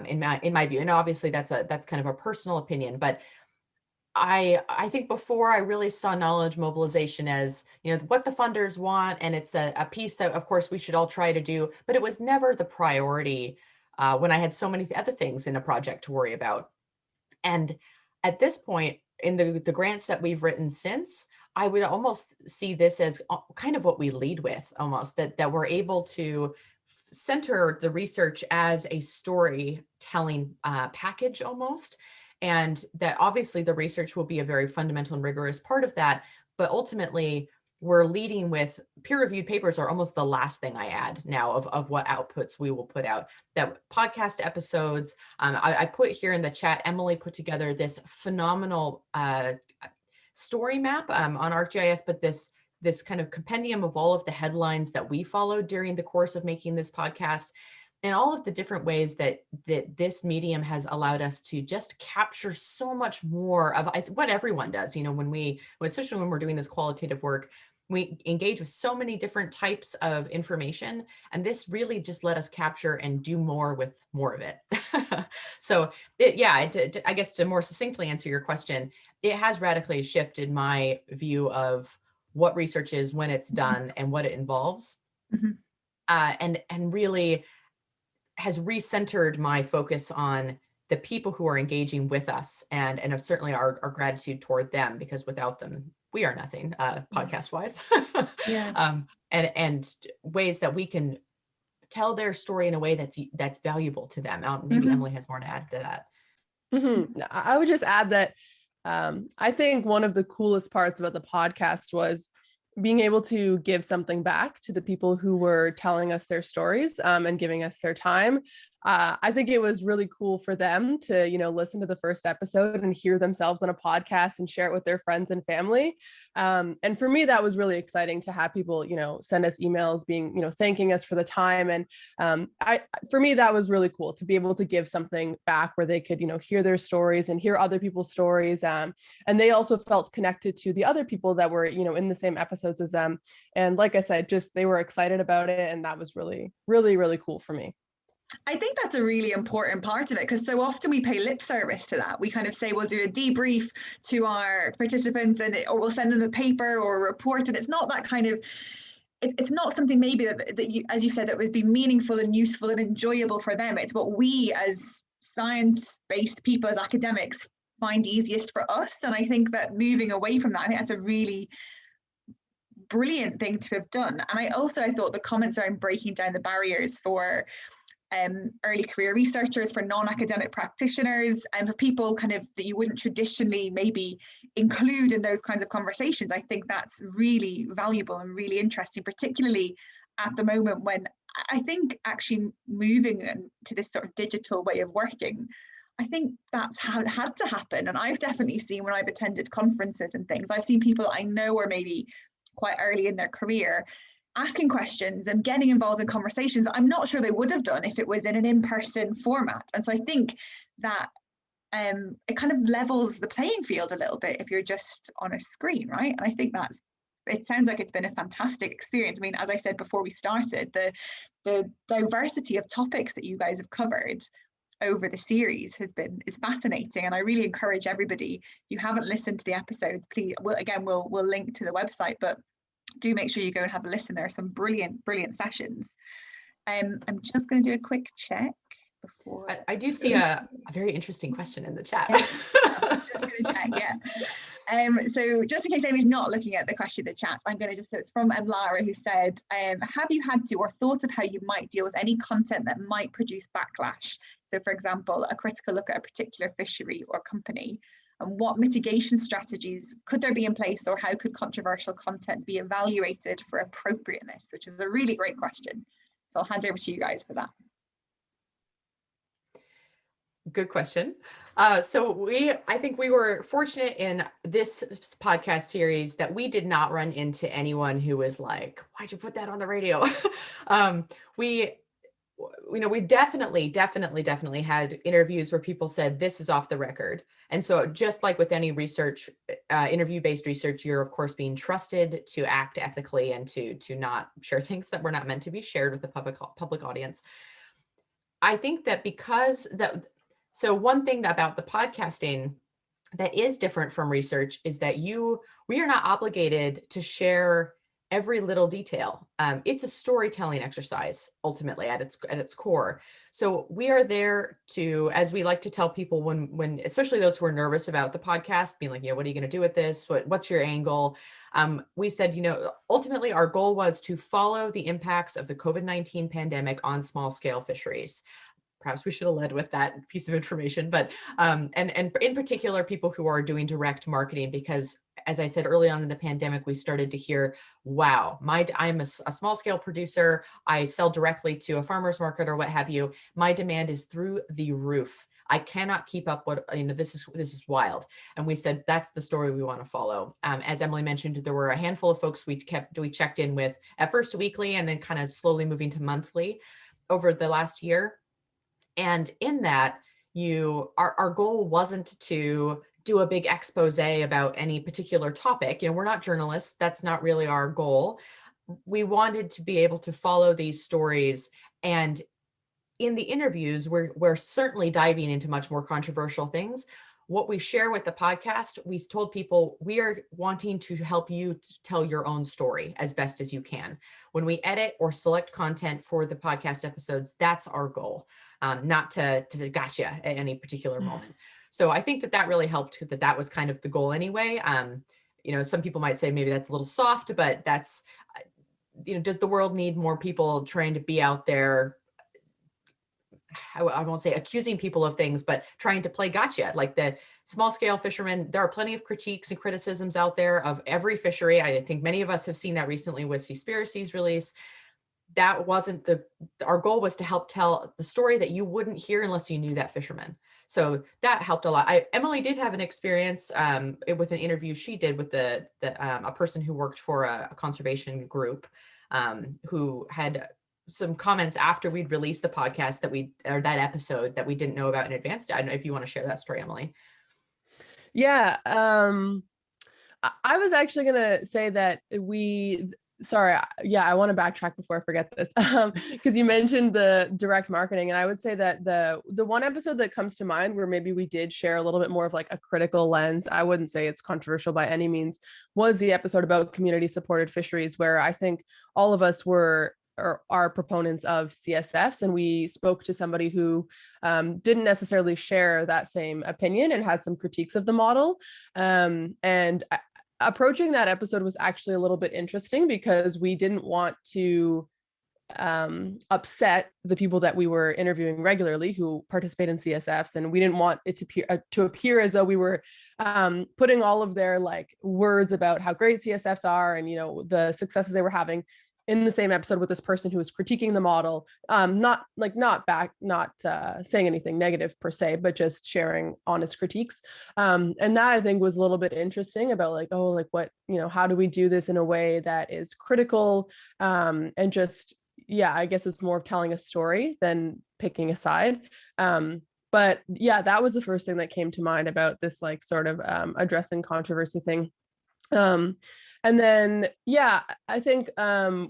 In my view, and obviously that's kind of a personal opinion, but I think before I really saw knowledge mobilization as, what the funders want, and it's a piece that of course we should all try to do, but it was never the priority when I had so many other things in a project to worry about. And at this point in the grants that we've written since, I would almost see this as kind of what we lead with, almost that we're able to center the research as a storytelling package almost. And that obviously the research will be a very fundamental and rigorous part of that. But ultimately, we're leading with peer-reviewed papers are almost the last thing I add now of what outputs we will put out. That podcast episodes, I put here in the chat, Emily put together this phenomenal story map on ArcGIS, but this kind of compendium of all of the headlines that we followed during the course of making this podcast, and all of the different ways that this medium has allowed us to just capture so much more of what everyone does. Especially when we're doing this qualitative work, we engage with so many different types of information, and this really just let us capture and do more with more of it. So I guess to more succinctly answer your question, it has radically shifted my view of what research is when it's done and what it involves. Mm-hmm. And really has recentered my focus on the people who are engaging with us, and certainly our gratitude toward them, because without them, we are nothing, podcast wise. Yeah. And ways that we can tell their story in a way that's valuable to them. Maybe Emily has more to add to that. Mm-hmm. I would just add that I think one of the coolest parts about the podcast was being able to give something back to the people who were telling us their stories and giving us their time. I think it was really cool for them to, listen to the first episode and hear themselves on a podcast and share it with their friends and family. And for me, that was really exciting to have people, send us emails being, thanking us for the time. And for me, that was really cool to be able to give something back where they could, hear their stories and hear other people's stories. And they also felt connected to the other people that were, in the same episodes as them. And like I said, they were excited about it. And that was really, really, really cool for me. I think that's a really important part of it, because so often we pay lip service to that. We kind of say we'll do a debrief to our participants or we'll send them a paper or a report, and it's not that kind of, it's not something maybe that you, as you said, that would be meaningful and useful and enjoyable for them. It's what we as science-based people, as academics, find easiest for us. And I think that moving away from that, I think that's a really brilliant thing to have done. And I thought the comments around breaking down the barriers for early career researchers, for non-academic practitioners, and for people kind of that you wouldn't traditionally maybe include in those kinds of conversations. I think that's really valuable and really interesting, particularly at the moment when I think actually moving to this sort of digital way of working, I think that's had to happen. And I've definitely seen when I've attended conferences and things, I've seen people I know are maybe quite early in their career asking questions and getting involved in conversations that I'm not sure they would have done if it was in an in-person format. And so I think that it kind of levels the playing field a little bit if you're just on a screen, right? And I think it sounds like it's been a fantastic experience. I mean, as I said before we started, the diversity of topics that you guys have covered over the series is fascinating, and I really encourage everybody, if you haven't listened to the episodes, please, we'll link to the website, but do make sure you go and have a listen. There are some brilliant sessions. I'm just going to do a quick check before. I do see a very interesting question in the chat. Yeah, just going to check, yeah. So just in case anybody's not looking at the question in the chat, I'm going to just, so it's from Lara, who said, have you had to or thought of how you might deal with any content that might produce backlash? So for example, a critical look at a particular fishery or company. And what mitigation strategies could there be in place, or how could controversial content be evaluated for appropriateness? Which is a really great question. So I'll hand over to you guys for that. Good question. So I think we were fortunate in this podcast series that we did not run into anyone who was like, why'd you put that on the radio? We definitely had interviews where people said, this is off the record. And so just like with any research, interview-based research, you're of course being trusted to act ethically and to not share things that were not meant to be shared with the public audience. I think that so one thing about the podcasting that is different from research is that we are not obligated to share every little detail. It's a storytelling exercise, ultimately, at its core. So we are there to, as we like to tell people when especially those who are nervous about the podcast, being like, what are you going to do with this? What's your angle? We said, ultimately our goal was to follow the impacts of the COVID-19 pandemic on small scale fisheries. Perhaps we should have led with that piece of information, but and in particular, people who are doing direct marketing, because as I said early on in the pandemic, we started to hear, wow, I'm a small scale producer. I sell directly to a farmer's market or what have you. My demand is through the roof. I cannot keep up this is wild. And we said, that's the story we want to follow. As Emily mentioned, there were a handful of folks we checked in with at first weekly and then kind of slowly moving to monthly over the last year. And in that, our goal wasn't to do a big expose about any particular topic. We're not journalists. That's not really our goal. We wanted to be able to follow these stories. And in the interviews, we're certainly diving into much more controversial things. What we share with the podcast, we told people we are wanting to help you tell your own story as best as you can. When we edit or select content for the podcast episodes, that's our goal, not to gotcha at any particular moment. So I think that really helped, that was kind of the goal anyway. Some people might say maybe that's a little soft, but that's, does the world need more people trying to be out there? I won't say accusing people of things, but trying to play gotcha. Like the small scale fishermen, there are plenty of critiques and criticisms out there of every fishery. I think many of us have seen that recently with Seaspiracy's release. That wasn't our goal was to help tell the story that you wouldn't hear unless you knew that fisherman. So that helped a lot. Emily did have an experience with an interview she did with a person who worked for a conservation group who had some comments after we'd released the podcast that episode that we didn't know about in advance. I don't know if you want to share that story, Emily. Yeah. I was actually going to say that I want to backtrack before I forget this, because you mentioned the direct marketing. And I would say that the one episode that comes to mind where maybe we did share a little bit more of like a critical lens, I wouldn't say it's controversial by any means, was the episode about community supported fisheries, where I think all of us are proponents of CSFs, and we spoke to somebody who didn't necessarily share that same opinion and had some critiques of the model. Approaching that episode was actually a little bit interesting because we didn't want to upset the people that we were interviewing regularly who participate in CSFs, and we didn't want it to appear as though we were putting all of their like words about how great CSFs are and the successes they were having in the same episode with this person who was critiquing the model, not saying anything negative per se, but just sharing honest critiques. And that I think was a little bit interesting about like, what, how do we do this in a way that is critical, and just, I guess it's more of telling a story than picking a side. But yeah, that was the first thing that came to mind about this like sort of addressing controversy thing. And then, I think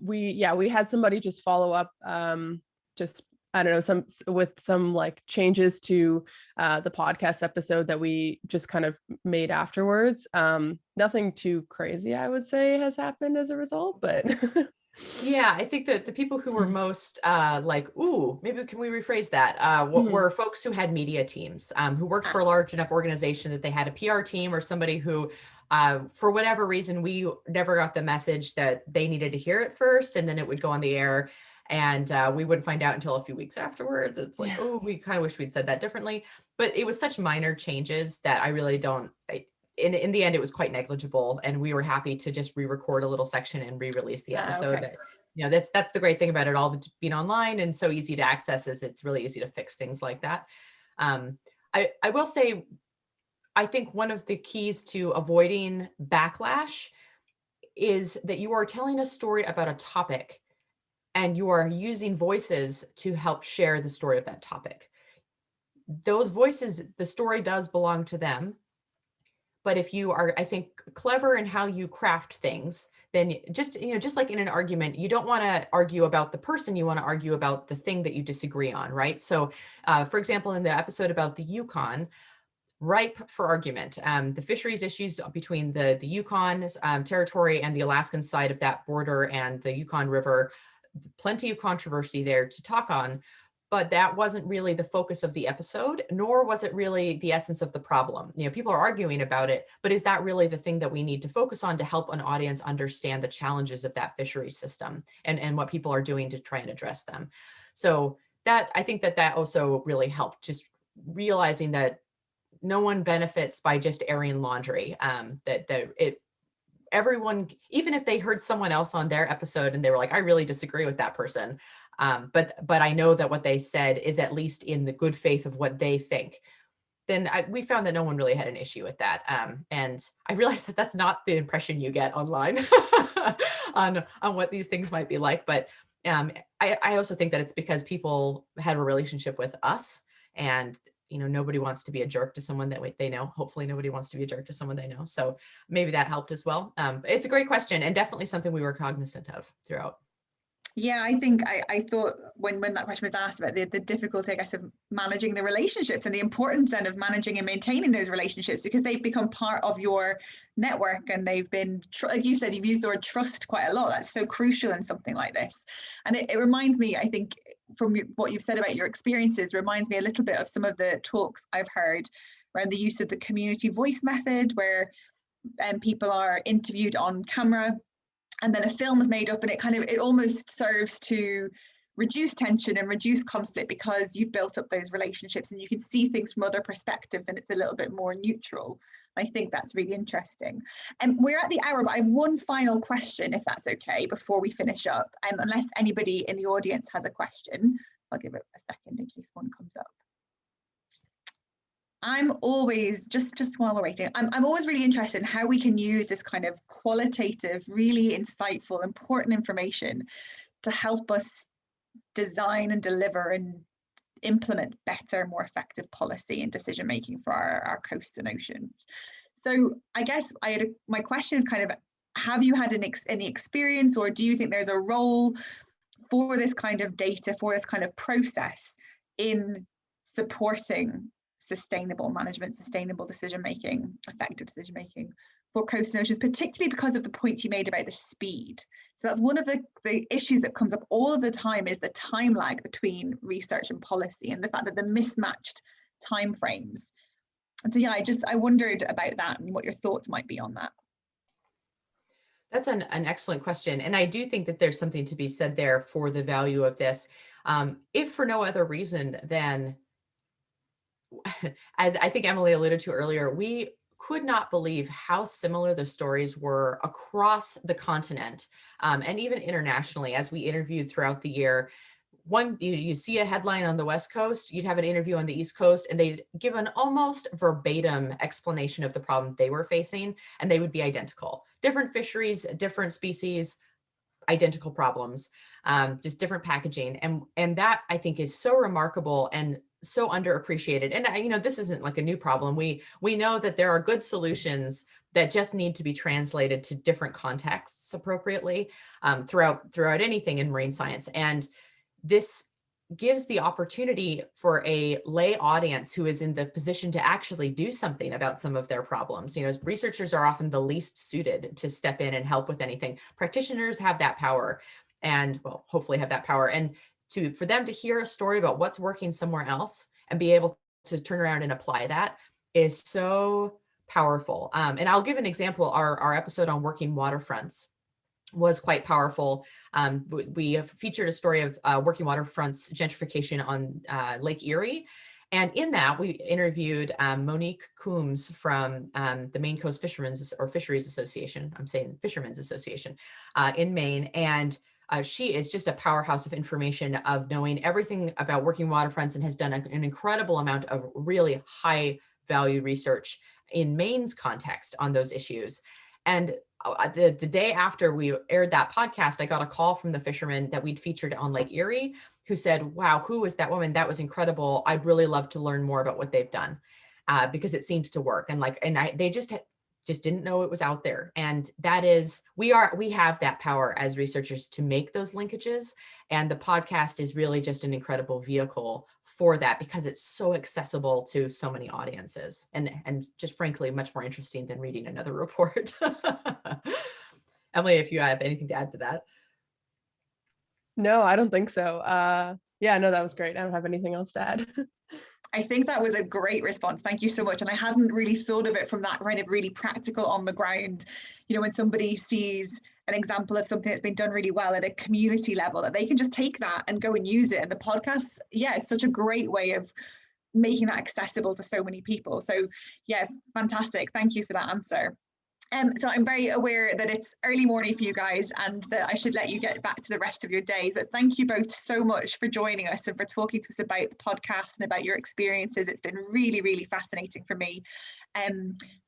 we had somebody just follow up, I don't know, with some like changes to the podcast episode that we just kind of made afterwards. Nothing too crazy, I would say, has happened as a result, but Yeah, I think that the people who were most like, ooh, maybe can we rephrase that? What Mhm. were folks who had media teams, who worked Ah, for a large enough organization that they had a PR team or somebody who, for whatever reason, we never got the message that they needed to hear it first, and then it would go on the air, and we wouldn't find out until a few weeks afterwards. It's like, Yeah. oh, we kind of wish we'd said that differently, but it was such minor changes that I really don't. In the end, it was quite negligible, and we were happy to just re-record a little section and re-release the episode. okay. That's the great thing about it all being online and so easy to access, is it's really easy to fix things like that. Um, I will say, I think one of the keys to avoiding backlash is that you are telling a story about a topic and you are using voices to help share the story of that topic. Those voices, the story does belong to them. But if you are, I think, clever in how you craft things, then just like in an argument, you don't want to argue about the person, you want to argue about the thing that you disagree on, right? So, for example, in the episode about the Yukon, ripe for argument. The fisheries issues between the Yukon territory and the Alaskan side of that border and the Yukon River, plenty of controversy there to talk on, but that wasn't really the focus of the episode, nor was it really the essence of the problem. People are arguing about it, but is that really the thing that we need to focus on to help an audience understand the challenges of that fishery system and what people are doing to try and address them? So that, I think that also really helped, just realizing that no one benefits by just airing laundry. Everyone, even if they heard someone else on their episode and they were like, I really disagree with that person, but I know that what they said is at least in the good faith of what they think, then we found that no one really had an issue with that. And I realized that that's not the impression you get online on what these things might be like. But I also think that it's because people had a relationship with us, and nobody wants to be a jerk to someone that they know. Hopefully nobody wants to be a jerk to someone they know. So maybe that helped as well. It's a great question, and definitely something we were cognizant of throughout. Yeah, I think I thought when that question was asked about the difficulty, I guess, of managing the relationships and the importance then of managing and maintaining those relationships, because they've become part of your network and they've been, like you said, you've used the word trust quite a lot. That's so crucial in something like this. And it reminds me, I think, from what you've said about your experiences, reminds me a little bit of some of the talks I've heard around the use of the community voice method, where people are interviewed on camera and then a film is made up, and it almost serves to reduce tension and reduce conflict because you've built up those relationships and you can see things from other perspectives and it's a little bit more neutral. I think that's really interesting. And we're at the hour, but I have one final question, if that's okay, before we finish up, unless anybody in the audience has a question. I'll give it a second in case one comes up. I'm always, just while we're waiting, I'm always really interested in how we can use this kind of qualitative, really insightful, important information to help us design and deliver and implement better, more effective policy and decision making for our coasts and oceans. So I guess my question is kind of, have you had any experience, or do you think there's a role for this kind of data, for this kind of process in supporting sustainable management, sustainable decision making, effective decision making for coast and oceans, particularly because of the points you made about the speed? So that's one of the issues that comes up all of the time, is the time lag between research and policy, and the fact that the mismatched timeframes. And so yeah, I wondered about that and what your thoughts might be on that. That's an excellent question. And I do think that there's something to be said there for the value of this. If for no other reason than, as I think Emily alluded to earlier, we could not believe how similar the stories were across the continent, and even internationally. As we interviewed throughout the year, you see a headline on the West Coast, you'd have an interview on the East Coast, and they'd give an almost verbatim explanation of the problem they were facing, and they would be identical. Different fisheries, different species, identical problems, just different packaging. And that, I think, is so remarkable and so underappreciated. And this isn't like a new problem. We know that there are good solutions that just need to be translated to different contexts appropriately, throughout anything in marine science. And this gives the opportunity for a lay audience who is in the position to actually do something about some of their problems. Researchers are often the least suited to step in and help with anything. Practitioners have that power. and well, hopefully have that power. And for them to hear a story about what's working somewhere else and be able to turn around and apply that is so powerful. And I'll give an example. Our episode on working waterfronts was quite powerful. We have featured a story of working waterfronts gentrification on Lake Erie. And in that, we interviewed Monique Coombs from the Maine Coast Fisheries Association. I'm saying Fishermen's Association in Maine. And she is just a powerhouse of information, of knowing everything about working waterfronts, and has done an incredible amount of really high value research in Maine's context on those issues. And the day after we aired that podcast, I got a call from the fishermen that we'd featured on Lake Erie, who said, wow, who was that woman? That was incredible. I'd really love to learn more about what they've done because it seems to work. And they just didn't know it was out there. And that is, we have that power as researchers to make those linkages. And the podcast is really just an incredible vehicle for that, because it's so accessible to so many audiences, and just frankly, much more interesting than reading another report. Emily, if you have anything to add to that. No, I don't think so. Yeah, no, that was great. I don't have anything else to add. I think that was a great response. Thank you so much. And I hadn't really thought of it from that kind of really practical on the ground. You know, when somebody sees an example of something that's been done really well at a community level, that they can just take that and go and use it. And the podcast, yeah, is such a great way of making that accessible to so many people. So yeah, fantastic. Thank you for that answer. So I'm very aware that it's early morning for you guys, and that I should let you get back to the rest of your days. But thank you both so much for joining us and for talking to us about the podcast and about your experiences. It's been really, really fascinating for me.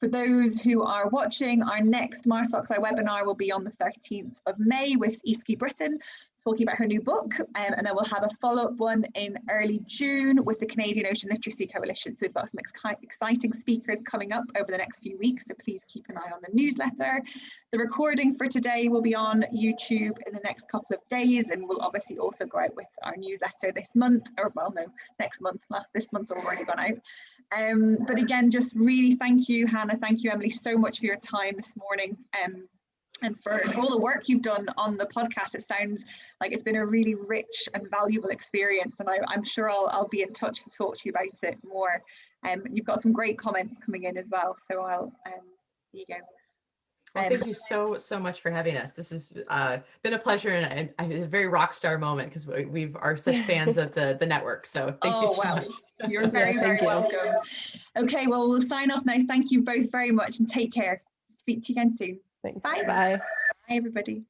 For those who are watching, our next MarSocSci webinar will be on the 13th of May with Eski Britton, talking about her new book, and then we'll have a follow-up one in early June with the Canadian Ocean Literacy Coalition. So we've got some exciting speakers coming up over the next few weeks, so please keep an eye on the newsletter. The recording for today will be on YouTube in the next couple of days, and we'll obviously also go out with our newsletter this month, or well, no, next month. This month's already gone out. But again, just really thank you, Hannah, thank you, Emily, so much for your time this morning. And for all the work you've done on the podcast. It sounds like it's been a really rich and valuable experience, and I'm sure I'll be in touch to talk to you about it more. You've got some great comments coming in as well, so I'll there you go. Well, thank you so much for having us. This has been a pleasure, and a very rock star moment, because we are such fans of the network. So thank you so much. You're very welcome. Okay, well, we'll sign off now. Thank you both very much, and take care. Speak to you again soon. Thanks. Bye. Bye. Bye, everybody.